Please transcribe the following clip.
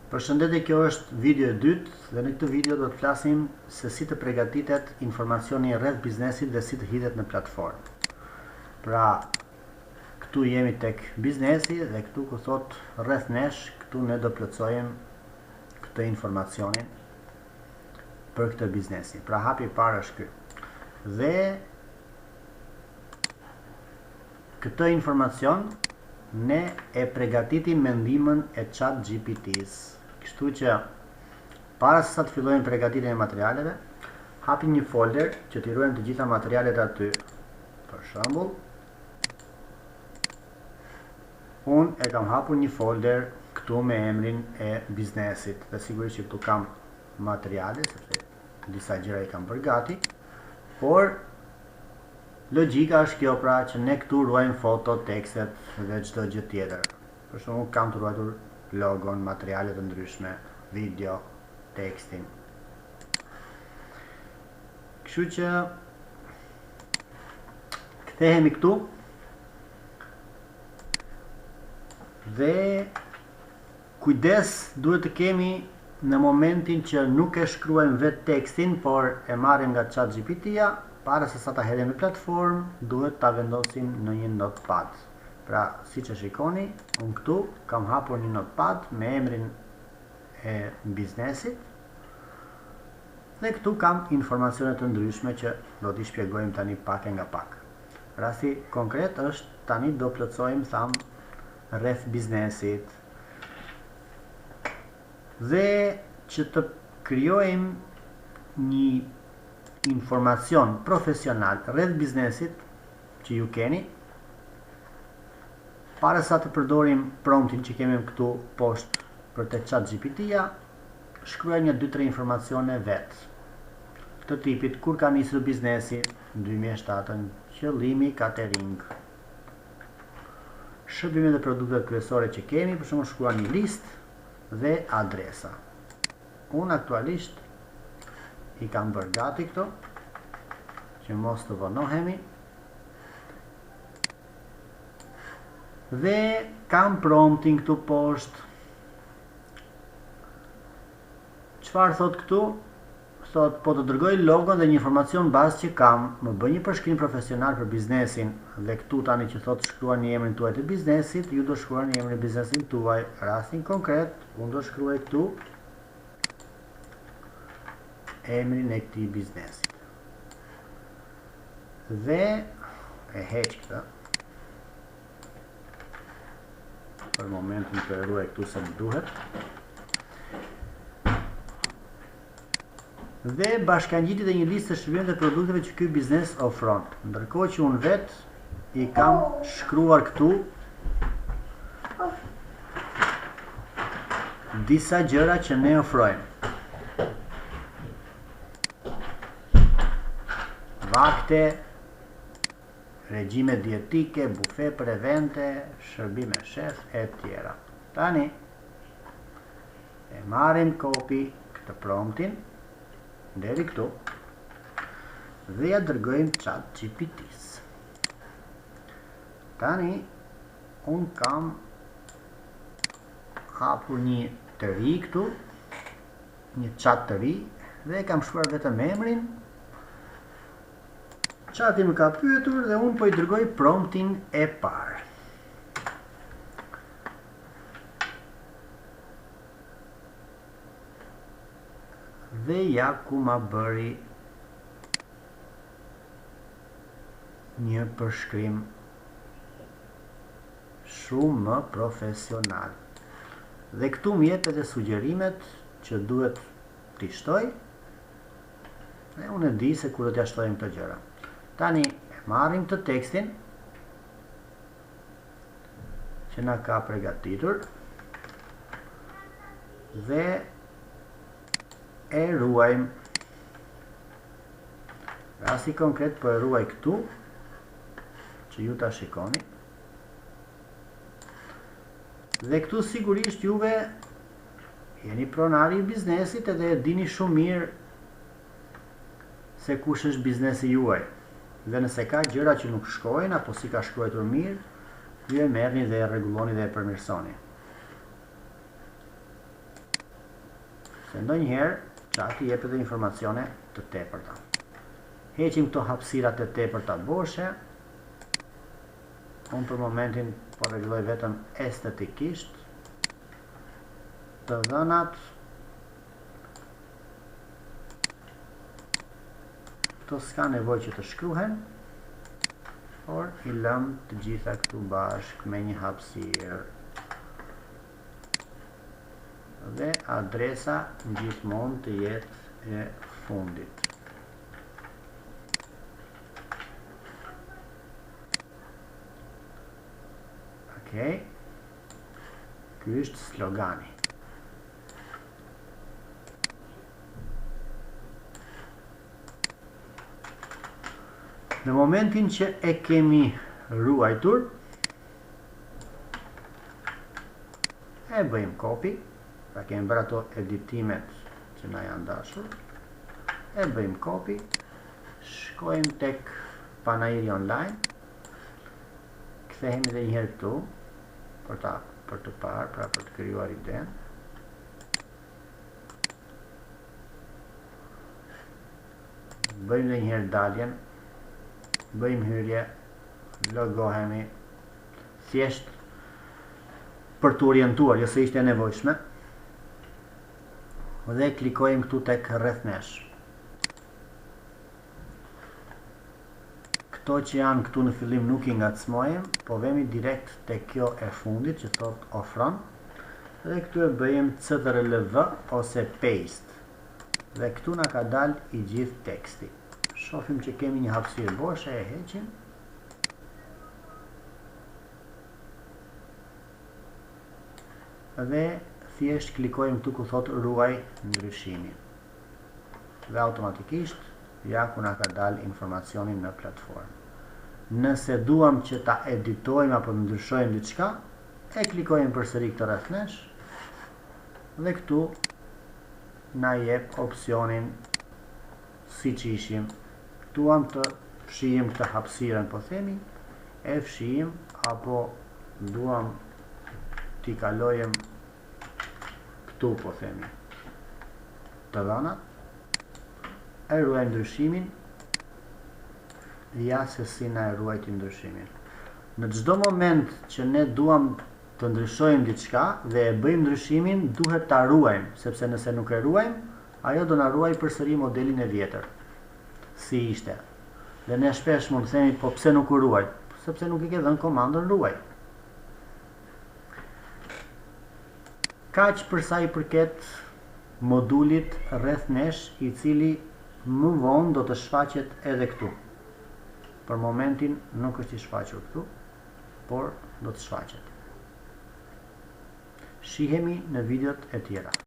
Përshëndetje, kjo është video e dytë dhe në këtë video do të flasim se si të përgatitet informacioni rreth biznesit dhe si të hidhet në platformë. Pra, këtu jemi tek biznesi dhe këtu ku thot rreth nesh, këtu ne do plotësojmë këtë informacionin për këtë biznesi. Pra, hapi i parë është ky. Dhe këtë informacion ne e përgatitim me ndihmën e ChatGPT-s. Kështu që para se sa të fillojmë përgatitjen e materialeve, hapim një folder që t'i ruajmë të gjitha materialet aty. Për shembull, unë e kam hapur një folder këtu me emrin e biznesit dhe sigurisht që këtu kam materiale sepse disa gjëra i kam bërë gati, por logjika është kjo, pra, që ne këtu ruajmë foto, tekstet dhe çdo gjë tjetër. Për shembull, kam të ruajtur logon, materiale të ndryshme, video, tekstin. Kështu që kthehemi këtu dhe kujdes duhet të kemi në momentin që nuk e shkruajmë vetë tekstin, por e marrim nga ChatGPT-ja. Para se sa ta hedhim në platformë, duhet ta vendosim në një notepad. Pra, siç e shikoni, unë këtu kam hapur një notepad me emrin e biznesit dhe këtu kam informacione të ndryshme që do t'i shpjegojmë tani pak e nga pak. Rasti konkret është tani do plotësojmë rreth biznesit dhe që të krijojmë një informacion profesional rreth biznesit që ju keni, para sa të përdorim promptin që kemi këtu poshtë për te ChatGPT-ja, shkruaj një 2-3 informacione vetë. Të tipit, kur ka nisur biznesi, 2007, qëllimi, catering, shërbimet dhe produktet kryesore që kemi, për shembull shkruaj një listë dhe adresa. Unë aktualisht i kam bërë gati këto, që mos të vonohemi. Dhe kam promptin këtu poshtë. Çfarë thot këtu? Thot, po të dërgoj logon dhe një informacion bazë që kam, më bëj një përshkrim profesional për biznesin, dhe këtu tani që thot shkruani emrin tuaj të biznesit, ju do shkruani emrin e biznesit tuaj. Rastin konkret, unë do shkruaj këtu emrin e këtij biznesit. Dhe e heq këtë. Për momentin të ruaj këtu se më duhet. Dhe bashkangjiti dhe një listë të shërbimeve dhe produkteve që ky biznes ofron. Ndërkohë që unë vetë i kam shkruar këtu disa gjëra që ne ofrojmë. Vakte, regjime dietike, bufe për evente, shërbime shef, e tjera. Tani, e marrim kopi këtë promptin, deri këtu, dhe ja dërgojmë ChatGPT-s. Tani, unë kam hapur një të ri këtu, një chat të ri, dhe kam shkruar vetëm emrin. Chati më ka pyetur dhe unë po i dërgoj promptin e parë. Dhe ja ku ma bëri një përshkrim shumë më profesional. Dhe këtu më jep edhe sugjerimet që duhet t'i shtoj. Dhe unë e di se ku do t'ja shtojmë këto gjëra. Tani e marrim të tekstin që na ka përgatitur dhe e ruajmë. Rasti konkret po e ruaj këtu që ju ta shikoni. Dhe këtu sigurisht juve jeni pronari i biznesit edhe e dini shumë mirë se kush është biznesi juaj. Dhe nëse ka gjëra që nuk shkojnë, apo si ka shkruar mirë, ju e merrni dhe e rregulloni dhe e përmirësoni. se ndonjëherë chati jep edhe informacione të tepërta. Heqim këto hapësirat e tepërta boshe. Unë për momentin po rregulloj vetëm estetikisht të dhënat. Këto s'ka nevojë që të shkruhen, por i lëm të gjitha këtu bashk me një hapësirë. Dhe adresa gjithmonë të jetë e fundit. Okej. Ky është slogani. Në momentin që e kemi ruajtur, e bëjmë copy. Pra kemi bërë ato editimet që na janë dashur, e bëjmë copy, shkojmë tek Panairi Online, kthehemi edhe një herë këtu për të parë, pra për të krijuar idenë. Bëjmë edhe një herë daljen, bëjmë hyrje, logohemi, thjesht për të orientuar, jo se ishte e nevojshme. Dhe klikojmë këtu tek rreth nesh. Këto që janë këtu në fillim nuk i ngacmojmë, po vemi direkt tek kjo e fundit që thot ofron, dhe këtu e bëjmë CTRL-V ose paste. Dhe këtu na ka dalë i gjithë teksti. Shohim që kemi një hapësirë boshe, e heqim. Dhe thjesht klikojmë këtu ku thot ruaj ndryshimin. Dhe automatikisht ja ku na ka dalë informacionin në platformë. Nëse duam që ta editojmë apo ndryshojmë diçka, e klikojmë përsëri këtë rreth nesh dhe këtu na jep opsionin siç ishim. Duam të fshijim këtë hapësirën, po themi, e fshijim apo duam t'i kalojmë këtu, po themi, të dhënat, e ruajmë ndryshimin, ja se si na e ruajti ndryshimin. Në çdo moment që ne duam të ndryshojmë diçka dhe e bëjmë ndryshimin, duhet ta ruajmë, sepse nëse nuk e ruajmë, ajo do na ruaj përsëri modelin e vjetër, si ishte. Dhe ne shpesh mund të themi, po pse nuk u ruaj? Sepse nuk i ke dhënë komandën ruaj. Kaq për sa i përket modulit rreth nesh, i cili më vonë do të shfaqet edhe këtu. Për momentin nuk është i shfaqur këtu, por do të shfaqet. Shihemi në videot e tjera.